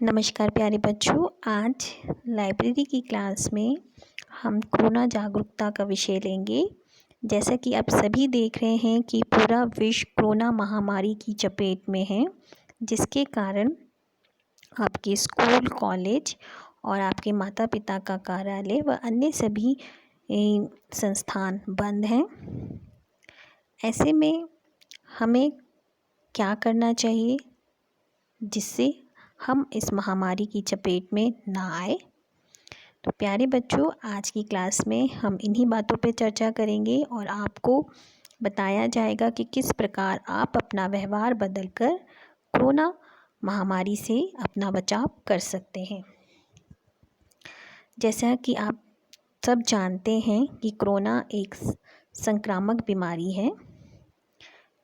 नमस्कार प्यारे बच्चों। आज लाइब्रेरी की क्लास में हम कोरोना जागरूकता का विषय लेंगे। जैसा कि आप सभी देख रहे हैं कि पूरा विश्व कोरोना महामारी की चपेट में है, जिसके कारण आपके स्कूल, कॉलेज और आपके माता पिता का कार्यालय व अन्य सभी संस्थान बंद हैं। ऐसे में हमें क्या करना चाहिए जिससे हम इस महामारी की चपेट में ना आए। तो प्यारे बच्चों, आज की क्लास में हम इन्हीं बातों पर चर्चा करेंगे और आपको बताया जाएगा कि किस प्रकार आप अपना व्यवहार बदलकर कोरोना महामारी से अपना बचाव कर सकते हैं। जैसा कि आप सब जानते हैं कि कोरोना एक संक्रामक बीमारी है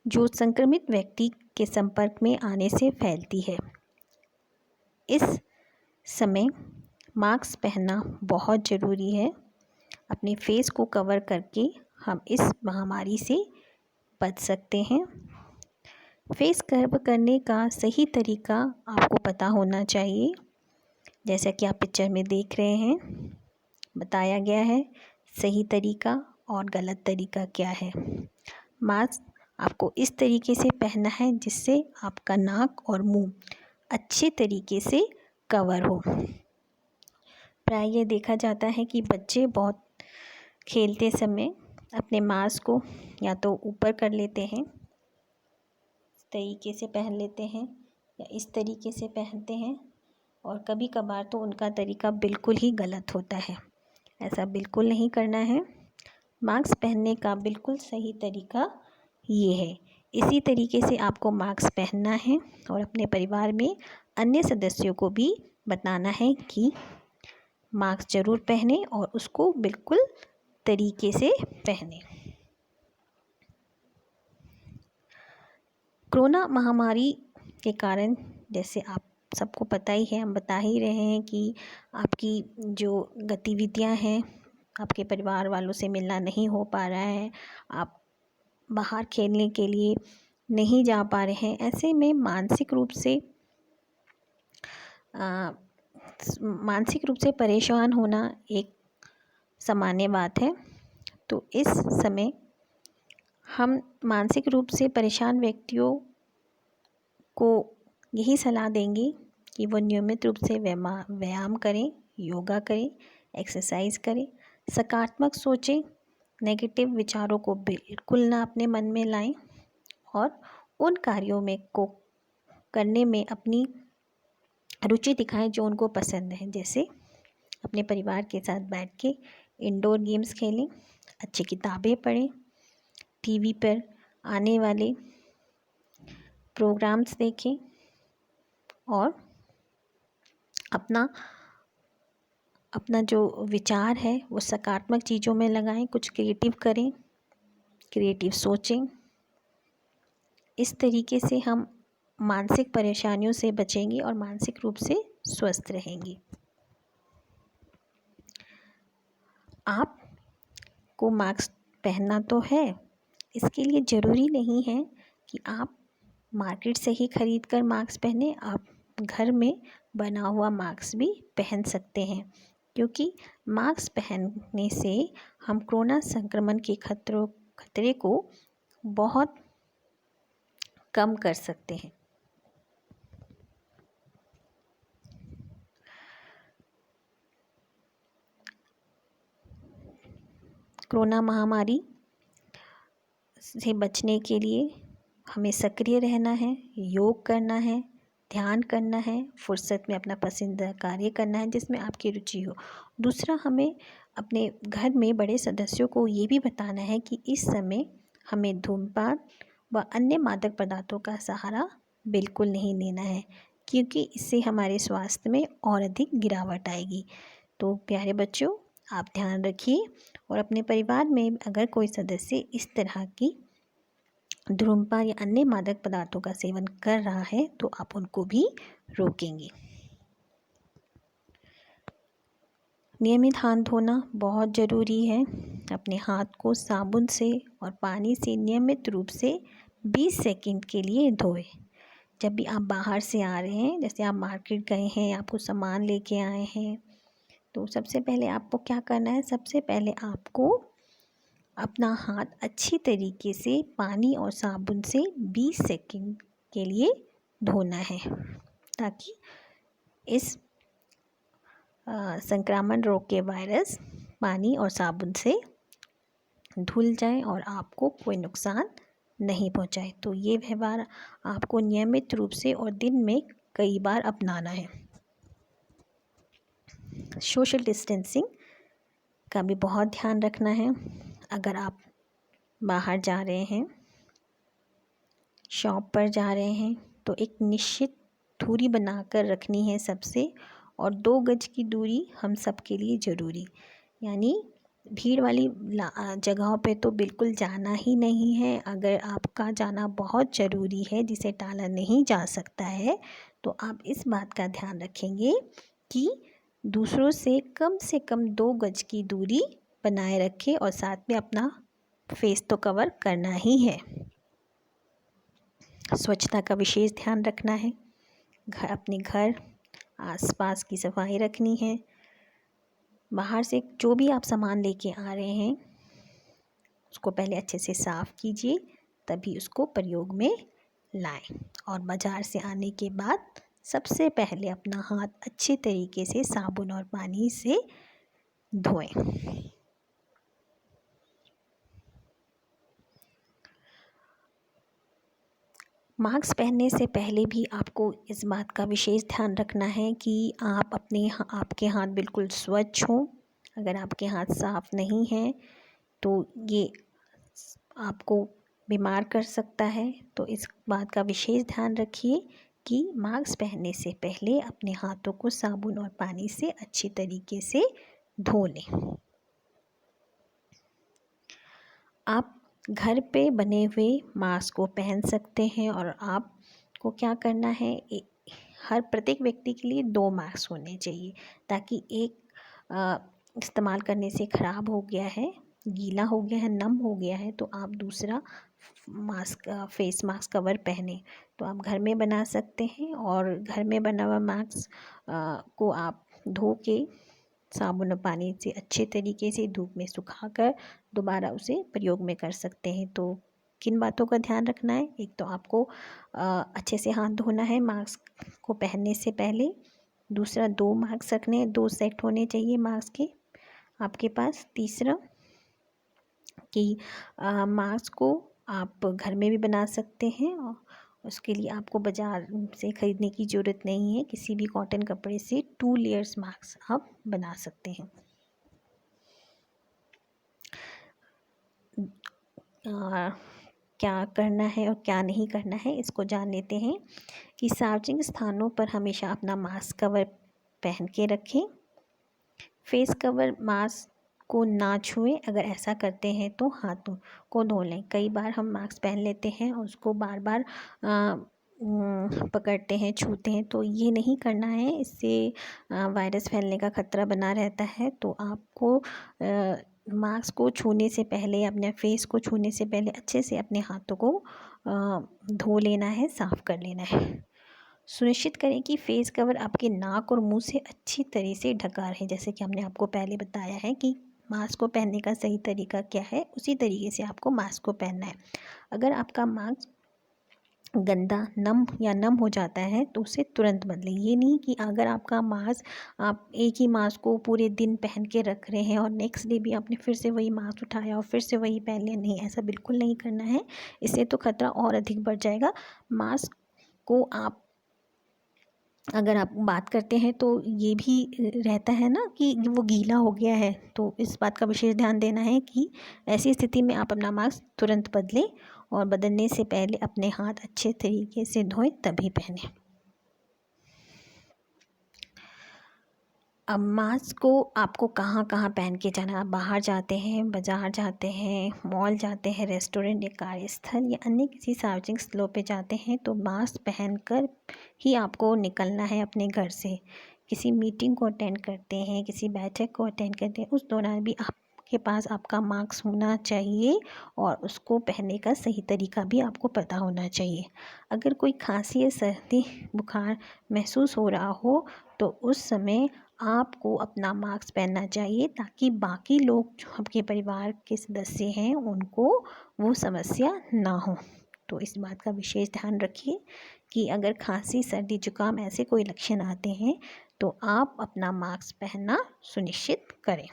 जो संक्रमित व्यक्ति के संपर्क में आने से फैलती है। इस समय मास्क पहनना बहुत ज़रूरी है। अपने फेस को कवर करके हम इस महामारी से बच सकते हैं। फेस कवर करने का सही तरीका आपको पता होना चाहिए। जैसा कि आप पिक्चर में देख रहे हैं, बताया गया है सही तरीका और गलत तरीका क्या है। मास्क आपको इस तरीके से पहनना है जिससे आपका नाक और मुंह अच्छे तरीके से कवर हो। प्राय ये देखा जाता है कि बच्चे बहुत खेलते समय अपने मास्क को या तो ऊपर कर लेते हैं, इस तरीके से पहन लेते हैं या इस तरीके से पहनते हैं, और कभी कभार तो उनका तरीका बिल्कुल ही गलत होता है। ऐसा बिल्कुल नहीं करना है। मास्क पहनने का बिल्कुल सही तरीका ये है। इसी तरीके से आपको मास्क पहनना है और अपने परिवार में अन्य सदस्यों को भी बताना है कि मास्क ज़रूर पहने और उसको बिल्कुल तरीके से पहने। कोरोना महामारी के कारण, जैसे आप सबको पता ही है, हम बता ही रहे हैं कि आपकी जो गतिविधियां हैं, आपके परिवार वालों से मिलना नहीं हो पा रहा है, आप बाहर खेलने के लिए नहीं जा पा रहे हैं। ऐसे में मानसिक रूप से परेशान होना एक सामान्य बात है। तो इस समय हम मानसिक रूप से परेशान व्यक्तियों को यही सलाह देंगे कि वो नियमित रूप से व्यायाम करें, योगा करें, एक्सरसाइज करें, सकारात्मक सोचें, नेगेटिव विचारों को बिल्कुल ना अपने मन में लाएं और उन कार्यों में को करने में अपनी रुचि दिखाएं जो उनको पसंद है। जैसे अपने परिवार के साथ बैठ के इंडोर गेम्स खेलें, अच्छी किताबें पढ़ें, टीवी पर आने वाले प्रोग्राम्स देखें और अपना जो विचार है वो सकारात्मक चीज़ों में लगाएं, कुछ क्रिएटिव करें, क्रिएटिव सोचें। इस तरीके से हम मानसिक परेशानियों से बचेंगे और मानसिक रूप से स्वस्थ रहेंगे। आपको मास्क पहनना तो है, इसके लिए ज़रूरी नहीं है कि आप मार्केट से ही खरीद कर मास्क पहने। आप घर में बना हुआ मास्क भी पहन सकते हैं, क्योंकि मास्क पहनने से हम कोरोना संक्रमण के खतरे को बहुत कम कर सकते हैं। कोरोना महामारी से बचने के लिए हमें सक्रिय रहना है, योग करना है, ध्यान करना है, फुर्सत में अपना पसंदीदा कार्य करना है जिसमें आपकी रुचि हो। दूसरा, हमें अपने घर में बड़े सदस्यों को ये भी बताना है कि इस समय हमें धूम्रपान व अन्य मादक पदार्थों का सहारा बिल्कुल नहीं लेना है, क्योंकि इससे हमारे स्वास्थ्य में और अधिक गिरावट आएगी। तो प्यारे बच्चों, आप ध्यान रखिए और अपने परिवार में अगर कोई सदस्य इस तरह की धूम्रपान या अन्य मादक पदार्थों का सेवन कर रहा है तो आप उनको भी रोकेंगे। नियमित हाथ धोना बहुत ज़रूरी है। अपने हाथ को साबुन से और पानी से नियमित रूप से 20 सेकंड के लिए धोएं। जब भी आप बाहर से आ रहे हैं, जैसे आप मार्केट गए हैं, आप कुछ सामान लेके आए हैं, तो सबसे पहले आपको क्या करना है, सबसे पहले आपको अपना हाथ अच्छी तरीके से पानी और साबुन से 20 सेकंड के लिए धोना है, ताकि इस संक्रामक रोग के वायरस पानी और साबुन से धुल जाए और आपको कोई नुकसान नहीं पहुंचाए। तो ये व्यवहार आपको नियमित रूप से और दिन में कई बार अपनाना है। सोशल डिस्टेंसिंग का भी बहुत ध्यान रखना है। अगर आप बाहर जा रहे हैं, शॉप पर जा रहे हैं, तो एक निश्चित दूरी बनाकर रखनी है सबसे, और 2 गज की दूरी हम सब के लिए ज़रूरी। यानी भीड़ वाली जगहों पे तो बिल्कुल जाना ही नहीं है। अगर आपका जाना बहुत ज़रूरी है, जिसे टाला नहीं जा सकता है, तो आप इस बात का ध्यान रखेंगे कि दूसरों से कम 2 गज की दूरी बनाए रखें, और साथ में अपना फेस तो कवर करना ही है। स्वच्छता का विशेष ध्यान रखना है। अपने घर आसपास की सफाई रखनी है। बाहर से जो भी आप सामान लेके आ रहे हैं, उसको पहले अच्छे से साफ़ कीजिए, तभी उसको प्रयोग में लाएं। और बाज़ार से आने के बाद सबसे पहले अपना हाथ अच्छे तरीके से साबुन और पानी से धोएं। मास्क पहनने से पहले भी आपको इस बात का विशेष ध्यान रखना है कि आपके हाथ बिल्कुल स्वच्छ हों। अगर आपके हाथ साफ़ नहीं हैं तो ये आपको बीमार कर सकता है। तो इस बात का विशेष ध्यान रखिए कि मास्क पहनने से पहले अपने हाथों को साबुन और पानी से अच्छी तरीके से धो लें। आप घर पे बने हुए मास्क को पहन सकते हैं, और आपको क्या करना है, हर प्रत्येक व्यक्ति के लिए 2 मास्क होने चाहिए, ताकि एक इस्तेमाल करने से ख़राब हो गया है, गीला हो गया है, नम हो गया है, तो आप दूसरा मास्क फेस मास्क कवर पहने। तो आप घर में बना सकते हैं, और घर में बना हुआ मास्क को आप धो के साबुन और पानी से अच्छे तरीके से धूप में सुखाकर दोबारा उसे प्रयोग में कर सकते हैं। तो किन बातों का ध्यान रखना है, एक तो आपको अच्छे से हाथ धोना है मास्क को पहनने से पहले। दूसरा 2 मास्क रखने हैं, 2 सेट होने चाहिए मास्क के आपके पास। तीसरा कि मास्क को आप घर में भी बना सकते हैं, और उसके लिए आपको बाज़ार से ख़रीदने की ज़रूरत नहीं है। किसी भी कॉटन कपड़े से 2 लेयर्स मास्क आप बना सकते हैं। क्या करना है और क्या नहीं करना है, इसको जान लेते हैं। कि सार्वजनिक स्थानों पर हमेशा अपना मास्क कवर पहन के रखें। फेस कवर मास्क को ना छुएं। अगर ऐसा करते हैं तो हाथों को धो लें। कई बार हम मास्क पहन लेते हैं और उसको बार बार पकड़ते हैं, छूते हैं, तो ये नहीं करना है। इससे वायरस फैलने का खतरा बना रहता है। तो आपको मास्क को छूने से पहले, अपने फेस को छूने से पहले अच्छे से अपने हाथों को धो लेना है, साफ़ कर लेना है। सुनिश्चित करें कि फेस कवर आपके नाक और मुंह से अच्छी तरह से ढका रहे। जैसे कि हमने आपको पहले बताया है कि मास्क को पहनने का सही तरीका क्या है, उसी तरीके से आपको मास्क को पहनना है। अगर आपका मास्क गंदा नम हो जाता है तो उसे तुरंत बदलें। ये नहीं कि अगर आपका मास्क, आप एक ही मास्क को पूरे दिन पहन के रख रहे हैं और नेक्स्ट डे भी आपने फिर से वही मास्क उठाया और फिर से वही पहन लिया, नहीं, ऐसा बिल्कुल नहीं करना है। इससे तो खतरा और अधिक बढ़ जाएगा। मास्क को आप अगर आप बात करते हैं तो ये भी रहता है ना कि वो गीला हो गया है, तो इस बात का विशेष ध्यान देना है कि ऐसी स्थिति में आप अपना मास्क तुरंत बदलें, और बदलने से पहले अपने हाथ अच्छे तरीके से धोएं तभी पहनें। अब मास्क को आपको कहाँ कहाँ पहन के जाना है। आप बाहर जाते हैं, बाज़ार जाते हैं, मॉल जाते हैं, रेस्टोरेंट या कार्यस्थल या अन्य किसी सार्वजनिक स्थलों पे जाते हैं, तो मास्क पहनकर ही आपको निकलना है अपने घर से। किसी मीटिंग को अटेंड करते हैं, किसी बैठक को अटेंड करते हैं, उस दौरान भी आपके के पास आपका मास्क होना चाहिए और उसको पहनने का सही तरीका भी आपको पता होना चाहिए। अगर कोई खांसी या सर्दी बुखार महसूस हो रहा हो तो उस समय आपको अपना मास्क पहनना चाहिए, ताकि बाकी लोग जो आपके परिवार के सदस्य हैं उनको वो समस्या ना हो। तो इस बात का विशेष ध्यान रखिए कि अगर खांसी सर्दी जुकाम ऐसे कोई लक्षण आते हैं तो आप अपना मास्क पहनना सुनिश्चित करें।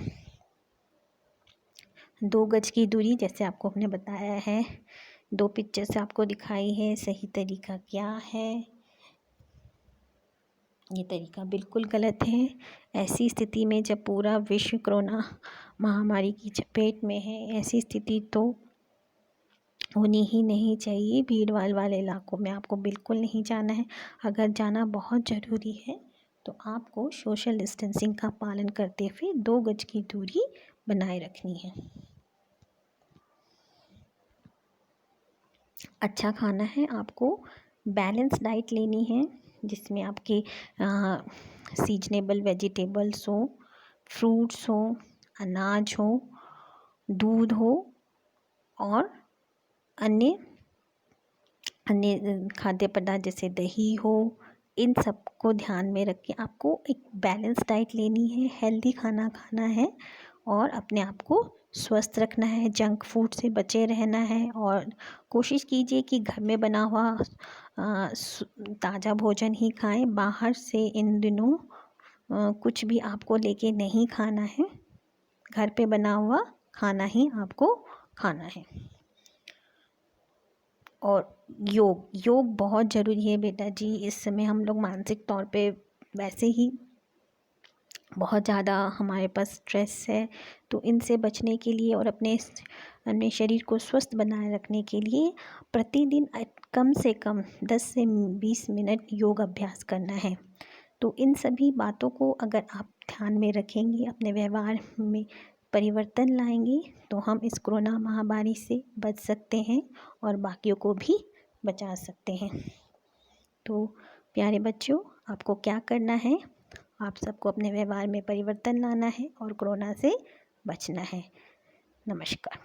2 गज की दूरी जैसे आपको हमने बताया है, 2 पिक्चर्स आपको दिखाई है, सही तरीका क्या है, ये तरीका बिल्कुल गलत है। ऐसी स्थिति में जब पूरा विश्व कोरोना महामारी की चपेट में है, ऐसी स्थिति तो होनी ही नहीं चाहिए। भीड़ भाड़ वाले इलाकों में आपको बिल्कुल नहीं जाना है। अगर जाना बहुत ज़रूरी है तो आपको सोशल डिस्टेंसिंग का पालन करते हुए 2 गज की दूरी बनाए रखनी है। अच्छा खाना है, आपको बैलेंस डाइट लेनी है जिसमें आपके सीजनेबल वेजिटेबल्स हो, फ्रूट्स हो, अनाज हो, दूध हो और अन्य खाद्य पदार्थ जैसे दही हो। इन सब को ध्यान में रख के आपको एक बैलेंस डाइट लेनी है, हेल्दी खाना खाना है और अपने आप को स्वस्थ रखना है। जंक फूड से बचे रहना है और कोशिश कीजिए कि घर में बना हुआ ताज़ा भोजन ही खाएं। बाहर से इन दिनों कुछ भी आपको लेके नहीं खाना है, घर पे बना हुआ खाना ही आपको खाना है। और योग बहुत ज़रूरी है बेटा जी। इस समय हम लोग मानसिक तौर पे वैसे ही बहुत ज़्यादा हमारे पास स्ट्रेस है, तो इनसे बचने के लिए और अपने शरीर को स्वस्थ बनाए रखने के लिए प्रतिदिन कम से कम 10 से 20 मिनट योग अभ्यास करना है। तो इन सभी बातों को अगर आप ध्यान में रखेंगे, अपने व्यवहार में परिवर्तन लाएंगे तो हम इस कोरोना महामारी से बच सकते हैं और बाकियों को भी बचा सकते हैं। तो प्यारे बच्चों, आपको क्या करना है, आप सबको अपने व्यवहार में परिवर्तन लाना है और कोरोना से बचना है। नमस्कार।